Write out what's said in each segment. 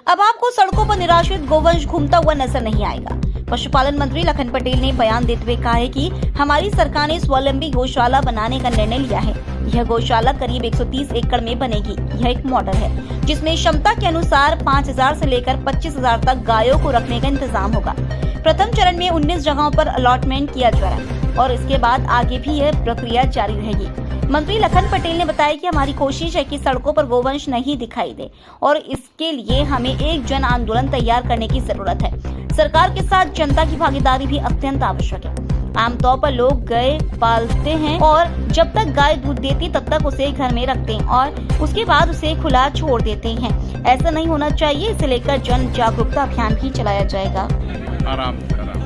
अब आपको सड़कों पर निराश्रित गोवंश घूमता हुआ नजर नहीं आएगा। पशुपालन मंत्री लखन पटेल ने बयान देते हुए कहा है कि हमारी सरकार ने स्वावलंबी गौशाला बनाने का निर्णय लिया है। यह गौशाला करीब 130 एकड़ में बनेगी। यह एक मॉडल है जिसमें क्षमता के अनुसार 5000 से लेकर 25,000 तक गायों को रखने का इंतजाम होगा। प्रथम चरण में 19 जगहों पर अलॉटमेंट किया जा रहा है और इसके बाद आगे भी यह प्रक्रिया जारी रहेगी। मंत्री लखन पटेल ने बताया कि हमारी कोशिश है कि सड़कों पर गोवंश नहीं दिखाई दे और इसके लिए हमें एक जन आंदोलन तैयार करने की जरूरत है। सरकार के साथ जनता की भागीदारी भी अत्यंत आवश्यक है। आमतौर पर लोग गाय पालते हैं और जब तक गाय दूध देती तब तक उसे घर में रखते हैं और उसके बाद उसे खुला छोड़ देते हैं। ऐसा नहीं होना चाहिए। इसे लेकर जन जागरूकता अभियान भी चलाया जाएगा। आराम से आराम।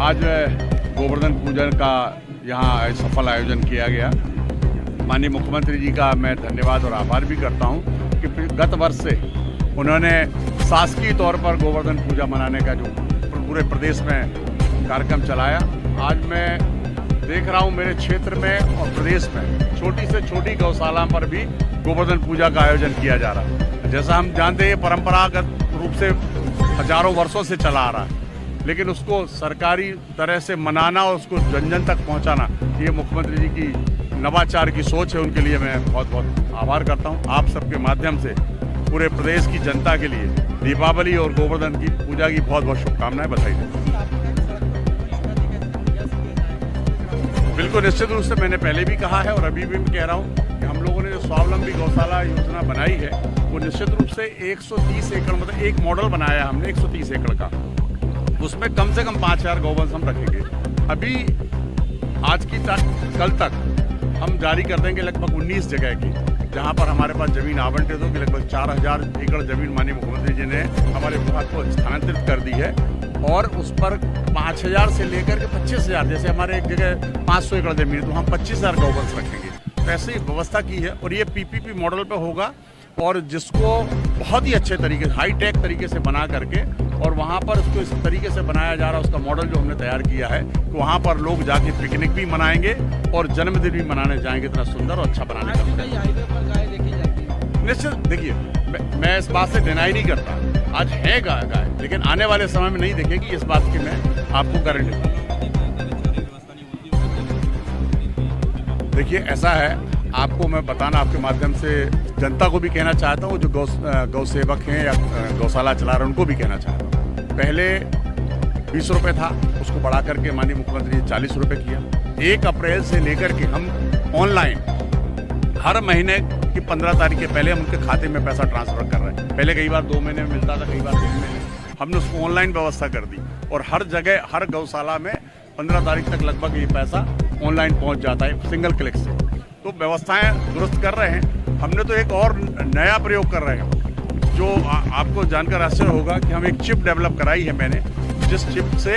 आज गोवर्धन पूजन का यहाँ सफल आयोजन किया गया। माननीय मुख्यमंत्री जी का मैं धन्यवाद और आभार भी करता हूँ कि गत वर्ष से उन्होंने शासकीय तौर पर गोवर्धन पूजा मनाने का जो पूरे प्रदेश में कार्यक्रम चलाया। आज मैं देख रहा हूँ मेरे क्षेत्र में और प्रदेश में छोटी से छोटी गौशाला पर भी गोवर्धन पूजा का आयोजन किया जा रहा है। जैसा हम जानते हैं परंपरागत रूप से हजारों वर्षों से चला आ रहा है, लेकिन उसको सरकारी तरह से मनाना और उसको जन जन तक पहुंचाना, ये मुख्यमंत्री जी की नवाचार की सोच है। उनके लिए मैं बहुत बहुत आभार करता हूं। आप सबके माध्यम से पूरे प्रदेश की जनता के लिए दीपावली और गोवर्धन की पूजा की बहुत बहुत शुभकामनाएं बधाई दें। बिल्कुल निश्चित रूप से मैंने पहले भी कहा है और अभी भी मैं कह रहा हूँ कि हम लोगों ने जो स्वावलंबी गौशाला योजना बनाई है वो निश्चित रूप से 130 एकड़ मतलब एक मॉडल बनाया है हमने 130 एकड़ का। उसमें कम से कम 5000 गौवंश हम रखेंगे। अभी आज की कल तक हम जारी कर देंगे लगभग 19 जगह की, जहां पर हमारे पास जमीन आवंटित होगी। लगभग 4000 एकड़ जमीन माननीय मुख्यमंत्री जी ने हमारे विभाग को स्थानांतरित कर दी है और उस पर 5000 से लेकर के 25,000, जैसे हमारे एक जगह 500 एकड़ जमीन तो हम 25,000 गौवंश रखेंगे। तो ऐसे ही व्यवस्था की है और ये पीपीपी मॉडल पे होगा और जिसको बहुत ही अच्छे तरीके से हाईटेक तरीके से बना करके और वहाँ पर उसको इस तरीके से बनाया जा रहा है। उसका मॉडल जो हमने तैयार किया है तो वहाँ पर लोग जाके पिकनिक भी मनाएंगे और जन्मदिन भी मनाने जाएंगे। इतना सुंदर और अच्छा बनाने का निश्चित देखिए, मैं इस बात से डिनाई नहीं करता। आज है गाय, लेकिन आने वाले समय में नहीं देखेगी, इस बात की मैं आपको गारंटी दूँ। देखिए ऐसा है, आपको मैं बताना आपके माध्यम से जनता को भी कहना चाहता हूँ, जो गौ सेवक हैं या गौशाला चला रहे हैं उनको भी कहना चाहता हूँ। पहले 20 रुपये था, उसको बढ़ा करके माननीय मुख्यमंत्री ने 40 रुपये किया। 1 अप्रैल से लेकर के हम ऑनलाइन हर महीने की 15 तारीख के पहले हम उनके खाते में पैसा ट्रांसफर कर रहे हैं। पहले कई बार 2 महीने में मिलता था, कई बार 3 महीने। हमने उसको ऑनलाइन व्यवस्था कर दी और हर जगह हर गौशाला में 15 तारीख तक लगभग ये पैसा ऑनलाइन पहुँच जाता है सिंगल क्लिक से। तो व्यवस्थाएं दुरुस्त कर रहे हैं। हमने तो एक और नया प्रयोग कर रहे हैं जो आपको जानकर आश्चर्य होगा कि हम एक चिप डेवलप कराई है मैंने, जिस चिप से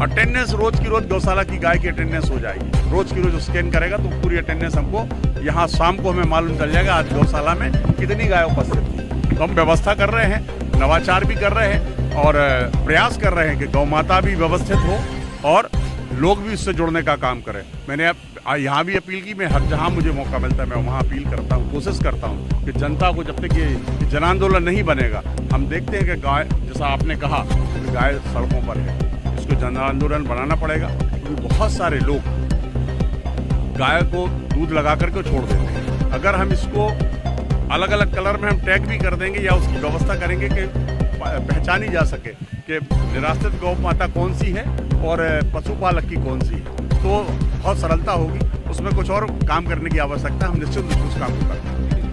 अटेंडेंस रोज की रोज गौशाला की गाय की अटेंडेंस हो जाएगी। रोज की रोज स्कैन करेगा तो पूरी अटेंडेंस हमको यहाँ शाम को हमें मालूम चल जाएगा आज गौशाला में कितनी गाय उपस्थित थी। तो हम व्यवस्था कर रहे हैं, नवाचार भी कर रहे हैं और प्रयास कर रहे हैं कि गौ माता भी व्यवस्थित हो और लोग भी इससे जुड़ने का काम करें। मैंने यहाँ भी अपील की, मैं हर जहाँ मुझे मौका मिलता है मैं वहाँ अपील करता हूँ, कोशिश करता हूँ कि जनता को जब तक ये जन आंदोलन नहीं बनेगा, हम देखते हैं कि गाय, जैसा आपने कहा कि गाय सड़कों पर है, इसको जन आंदोलन बनाना पड़ेगा। क्योंकि बहुत सारे लोग गाय को दूध लगा करके छोड़ देते हैं। अगर हम इसको अलग अलग कलर में हम टैग भी कर देंगे या उसकी व्यवस्था करेंगे कि पहचानी जा सके कि निराश्रित गौ माता कौन सी है और पशुपालक की कौन सी है, तो बहुत सरलता होगी। उसमें कुछ और काम करने की आवश्यकता, हम निश्चित रूप से उस काम को करते हैं।